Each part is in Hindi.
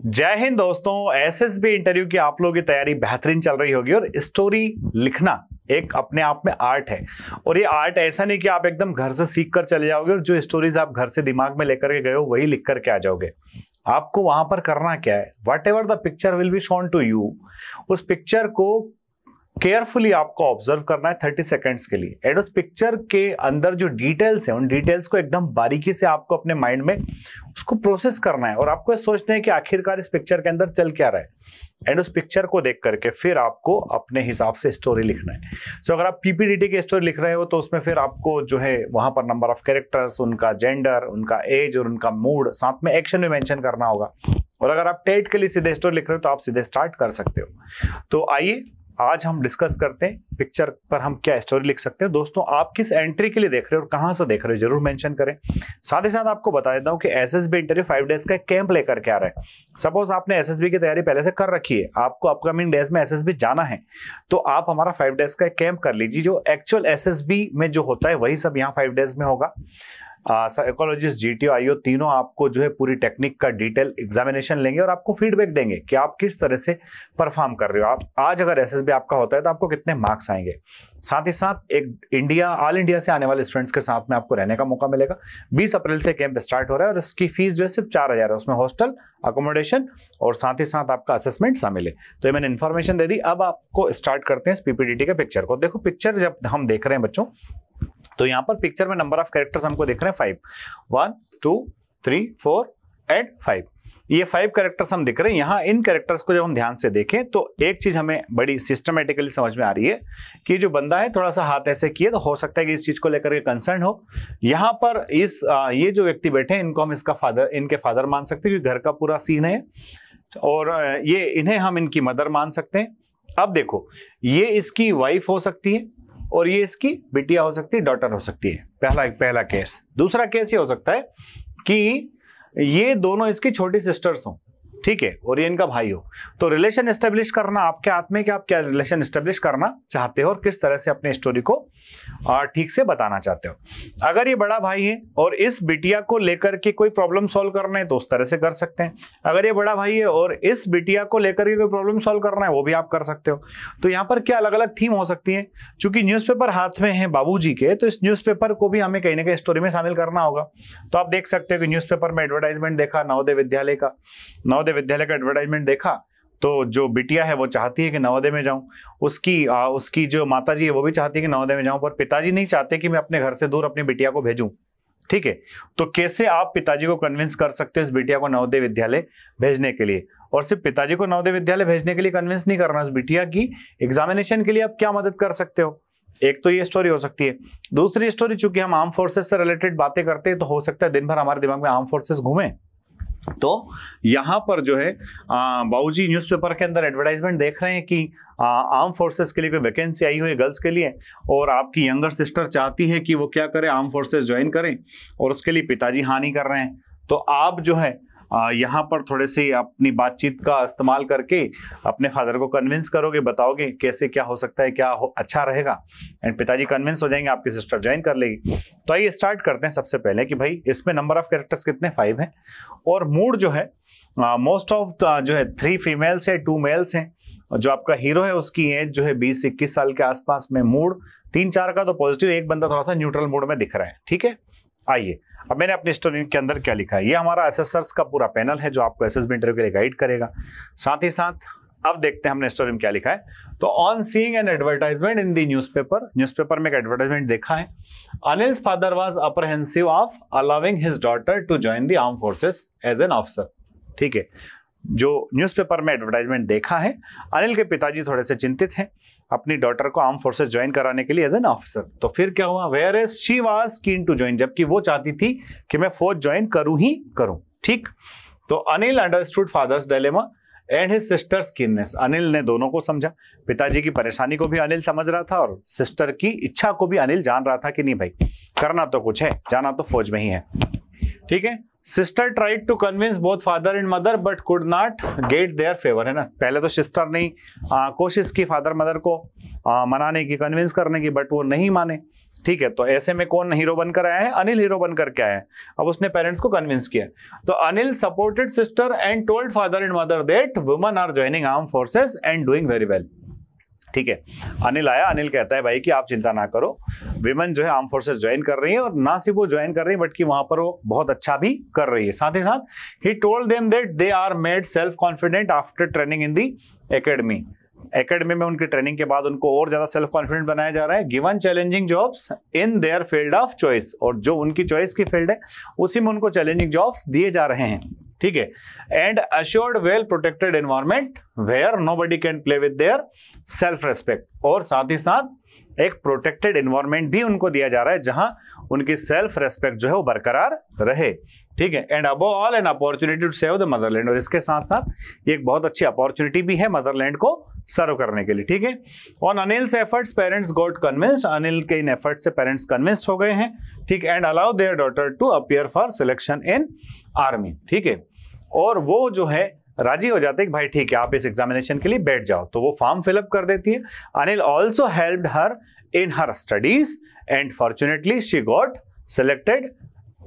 जय हिंद दोस्तों, एसएसबी इंटरव्यू की आप लोगों की तैयारी बेहतरीन चल रही होगी। और स्टोरी लिखना एक अपने आप में आर्ट है। और ये आर्ट ऐसा नहीं कि आप एकदम घर से सीख कर चले जाओगे और जो स्टोरीज आप घर से दिमाग में लेकर के गए हो वही लिख करके आ जाओगे। आपको वहां पर करना क्या है, whatever the picture will be shown to you, उस पिक्चर को केयरफुली आपको ऑब्जर्व करना है 30 सेकंड्स के लिए। एंड उस पिक्चर के अंदर जो डिटेल्स है उन डिटेल्स को एकदम बारीकी से आपको अपने माइंड में उसको प्रोसेस करना है। और आपको ये सोचना है कि आखिरकार इस पिक्चर के अंदर चल क्या रहा है। एंड उस पिक्चर को देख करके फिर आपको अपने हिसाब से स्टोरी लिखना है। सो अगर आप पीपीडीटी की स्टोरी लिख रहे हो तो उसमें फिर आपको जो है वहां पर नंबर ऑफ कैरेक्टर्स, उनका जेंडर, उनका एज और उनका मूड, साथ में एक्शन भी मेंशन करना होगा। और अगर आप टेट के लिए सीधे स्टोरी लिख रहे हो तो आप सीधे स्टार्ट कर सकते हो। तो आइए आज हम डिस्कस करते हैं पिक्चर पर हम क्या स्टोरी लिख सकते हैं। दोस्तों, आप किस एंट्री के लिए देख रहे हो और कहां से देख रहे हो जरूर मेंशन करें। साथ ही साथ आपको बता देता हूं कि एसएसबी इंटरव्यू 5 डेज का कैंप लेकर के आ रहा है। सपोज आपने एसएसबी की तैयारी पहले से कर रखी है, आपको अपकमिंग डेज में एसएसबी जाना है, तो आप हमारा 5 डेज का कैंप कर लीजिए। जो एक्चुअल एसएसबी में जो होता है वही सब यहाँ 5 डेज में होगा। साइकोलॉजिस्ट, जीटीओ, आईओ तीनों आपको जो है पूरी टेक्निक का डिटेल एग्जामिनेशन लेंगे और आपको फीडबैक देंगे कि आप किस तरह से परफॉर्म कर रहे हो। आप आज अगर एसएसबी आपका होता है तो आपको कितने मार्क्स आएंगे। साथ ही साथ एक ऑल इंडिया से आने वाले स्टूडेंट्स के साथ में आपको रहने का मौका मिलेगा। 20 अप्रैल से कैंप स्टार्ट हो रहा है और इसकी फीस जो है सिर्फ 4,000 है। उसमें हॉस्टल, अकोमोडेशन और साथ ही साथ आपका असेसमेंट शामिल है। तो ये मैंने इन्फॉर्मेशन दे दी। अब आपको स्टार्ट करते हैं पीपीडीटी के पिक्चर को। देखो, पिक्चर जब हम देख रहे हैं बच्चों, तो यहां पर पिक्चर में नंबर ऑफ कैरेक्टर्स हमको देख रहे हैं 5, 1 2 3 4 एंड 5। ये 5 कैरेक्टर्स हम दिख रहे हैं। यहाँ इन कैरेक्टर्स को जब हम ध्यान से देखें तो एक चीज हमें बड़ी सिस्टमेटिकली समझ में आ रही है कि जो बंदा है थोड़ा सा हाथ ऐसे किए तो हो सकता है कि इस चीज को लेकर के कंसर्न हो। यहाँ पर ये जो व्यक्ति बैठे हैं इनको हम इनके फादर मान सकते हैं क्योंकि घर का पूरा सीन है। और इन्हें हम इनकी मदर मान सकते हैं। अब देखो, ये इसकी वाइफ हो सकती है और ये इसकी बिटिया हो सकती है, डॉटर हो सकती है। पहला केस। दूसरा केस ये हो सकता है कि ये दोनों इसकी छोटी सिस्टर्स हो, ठीक है, और ये इनका भाई हो। तो रिलेशन एस्टेब्लिश करना आपके हाथ में कि आप क्या रिलेशन एस्टेब्लिश करना चाहते हो और किस तरह से अपने स्टोरी को ठीक से बताना चाहते हो। अगर ये बड़ा भाई है और इस बिटिया को लेकर के कोई प्रॉब्लम सॉल्व करना है तो उस तरह से कर सकते हैं। अगर ये बड़ा भाई है और इस बिटिया को लेकर के कोई प्रॉब्लम सॉल्व करना है वो भी आप कर सकते हो। तो यहाँ पर क्या अलग अलग थीम हो सकती है। चूंकि न्यूज़पेपर हाथ में है बाबूजी के, तो इस न्यूज़पेपर को भी हमें कहीं ना कहीं स्टोरी में शामिल करना होगा। तो आप देख सकते हो कि न्यूज़पेपर में एडवर्टाइजमेंट देखा नवोदय विद्यालय का एडवर्टाइजमेंट देखा, तो जो बिटिया है वो चाहती है कि नवोदय में जाऊं। उसकी जो माताजी है वो भी चाहती है कि नवोदय में जाऊं, पर पिताजी नहीं चाहते कि मैं अपने घर से दूर अपनी बिटिया को भेजूं, ठीक है। तो कैसे आप पिताजी को कन्विंस कर सकते हो इस बिटिया को नवोदय विद्यालय भेजने के लिए। और सिर्फ पिताजी को नवोदय विद्यालय भेजने के लिए कन्विंस नहीं करना, उस बिटिया की एग्जामिनेशन के लिए आप क्या मदद कर सकते हो। एक तो ये स्टोरी हो सकती है। दूसरी स्टोरी, चूंकि हम आर्म फोर्सेस से रिलेटेड बातें करते हैं तो हो सकता है दिन भर हमारे दिमाग में आर्म फोर्सेस घूमे। तो यहां पर जो है बाबूजी न्यूज़पेपर के अंदर एडवर्टाइजमेंट देख रहे हैं कि आर्म फोर्सेस के लिए कोई वैकेंसी आई हुई है गर्ल्स के लिए, और आपकी यंगर सिस्टर चाहती है कि वो क्या करे, आर्म फोर्सेस ज्वाइन करें, और उसके लिए पिताजी हाँ नहीं कर रहे हैं। तो आप जो है यहाँ पर थोड़े से अपनी बातचीत का इस्तेमाल करके अपने फादर को कन्विंस करोगे, बताओगे कैसे क्या हो सकता है, क्या अच्छा रहेगा। एंड पिताजी कन्विंस हो जाएंगे, आपकी सिस्टर ज्वाइन कर लेगी। तो आइए स्टार्ट करते हैं सबसे पहले कि भाई इसमें नंबर ऑफ कैरेक्टर्स कितने, 5 हैं। और मूड जो है मोस्ट ऑफ जो है 3 फीमेल्स है, 2 मेल्स हैं। जो आपका हीरो है उसकी एज जो है 20 से 21 साल के आसपास में। मूड 3-4 का तो पॉजिटिव, एक बंदा थोड़ा सा न्यूट्रल मूड में दिख रहा है, ठीक है। आइए अब मैंने अपनी स्टोरी के अंदर क्या लिखा है। ये हमारा एसेसर्स का पूरा पैनल है जो आपको एसएसबी इंटरव्यू के लिए गाइड करेगा। साथ ही साथ अब देखते हैं हमने स्टोरी में क्या लिखा है। तो on seeing an advertisement in the newspaper में एक एडवर्टाइजमेंट देखा है। Anil's father was apprehensive of allowing his daughter to join the arm forces as an officer, ठीक है। जो न्यूज़पेपर में एडवर्टाइजमेंट देखा है, अनिल के पिताजी थोड़े से चिंतित हैं अपनी डॉटर को आर्म फोर्सेस ज्वाइन कराने के लिए एज एन ऑफिसर। तो फिर क्या हुआ, whereas she was keen to join, जबकि वो चाहती थी कि मैं फौज ज्वाइन करूं ही करूं, ठीक। तो Anil understood father's dilemma and his sister's keenness. Anil ने दोनों को समझा, पिताजी की परेशानी को भी अनिल समझ रहा था और सिस्टर की इच्छा को भी अनिल जान रहा था कि नहीं भाई करना तो कुछ है, जाना तो फौज में ही है, ठीक है। Sister tried to convince both father and mother but could not get their favour, है ना। पहले तो सिस्टर ने कोशिश की फादर मदर को मनाने की, कन्विंस करने की, बट वो नहीं माने। ठीक है, तो ऐसे में कौन हीरो बनकर आया है? अनिल हीरो बनकर के आया है। अब उसने पेरेंट्स को कन्विंस किया। तो Anil supported sister and told father and mother that women are joining arm forces and doing very well. ठीक है, अनिल आया, अनिल कहता है भाई कि आप चिंता ना करो, विमेन जो है आर्म फोर्सेस ज्वाइन कर रही है, और ना सिर्फ वो ज्वाइन कर रही है बट कि वहां पर वो बहुत अच्छा भी कर रही है। साथ ही साथ ही told them that they are made self confident after training in the academy. Academy में उनकी ट्रेनिंग के बाद उनको और ज्यादा सेल्फ कॉन्फिडेंट बनाया जा रहा है। Given challenging jobs in their field of choice, और जो उनकी चॉइस की फील्ड है उसी में उनको चैलेंजिंग जॉब्स दिए जा रहे हैं। ठीक है, and assured well protected environment where nobody can play with their self respect, और साथ ही साथ एक प्रोटेक्टेड एनवायरमेंट भी उनको दिया जा रहा है जहां उनकी सेल्फ रेस्पेक्ट जो है वो बरकरार रहे। ठीक है, and above all an opportunity to save the motherland, और इसके साथ साथ ये एक बहुत अच्छी अपॉर्चुनिटी भी है मदरलैंड को सर्व करने के लिए। ठीक है, on Anil's efforts parents got convinced, Anil के इन एफर्ट्स से पेरेंट्स कन्विंस्ड हो गए हैं। ठीक, and allow their daughter to appear for selection in army. ठीक है, और वो जो है राजी हो जाते हैं कि भाई ठीक है आप इस एग्जामिनेशन के लिए बैठ जाओ, तो वो फॉर्म फिलअप कर देती है। Anil also helped her in her studies and fortunately she got selected.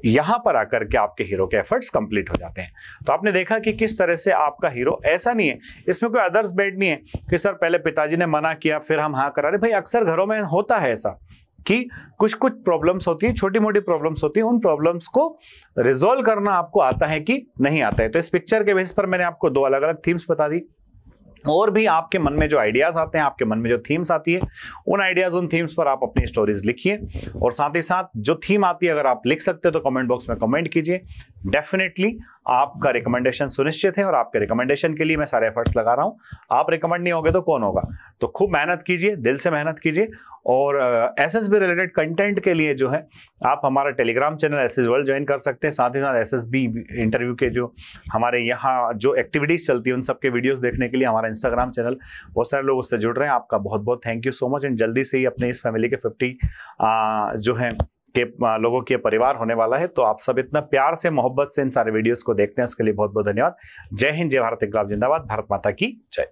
यहां पर आकर के आपके हीरो के एफर्ट्स कंप्लीट हो जाते हैं। तो आपने देखा कि किस तरह से आपका हीरो, ऐसा नहीं है इसमें कोई अदर्स बेट नहीं है कि सर पहले पिताजी ने मना किया फिर हम हाँ करा रहे। भाई अक्सर घरों में होता है ऐसा कि कुछ कुछ प्रॉब्लम्स होती हैं, छोटी मोटी प्रॉब्लम्स होती हैं, उन प्रॉब्लम्स को रिजॉल्व करना आपको आता है कि नहीं आता है। तो इस पिक्चर के बेसिस पर मैंने आपको दो अलग अलग थीम्स बता दी, और भी आपके मन में जो आइडियाज आते हैं, आपके मन में जो थीम्स आती है, उन आइडियाज उन थीम्स पर आप अपनी स्टोरीज लिखिए। और साथ ही साथ जो थीम आती है अगर आप लिख सकते हो तो कमेंट बॉक्स में कमेंट कीजिए। डेफिनेटली आपका रिकमेंडेशन सुनिश्चित है और आपके रिकमेंडेशन के लिए मैं सारे एफर्ट्स लगा रहा हूं। आप रिकमेंड नहीं होगे तो कौन होगा? तो खूब मेहनत कीजिए, दिल से मेहनत कीजिए। और एसएसबी रिलेटेड कंटेंट के लिए जो है आप हमारा Telegram channel SS world join कर सकते हैं। साथ ही साथ एसएसबी इंटरव्यू के जो हमारे यहाँ जो एक्टिविटीज चलती है उन सबके वीडियोस देखने के लिए हमारा इंस्टाग्राम चैनल, बहुत सारे लोग उससे जुड़ रहे हैं। आपका बहुत बहुत thank you so much. And जल्दी से ही अपने इस फैमिली के 50 जो है के लोगों के परिवार होने वाला है। तो आप सब इतना प्यार से मोहब्बत से इन सारे वीडियोस को देखते हैं, उसके लिए बहुत बहुत धन्यवाद। जय हिंद, जय भारत, इंकलाब जिंदाबाद, भारत माता की जय।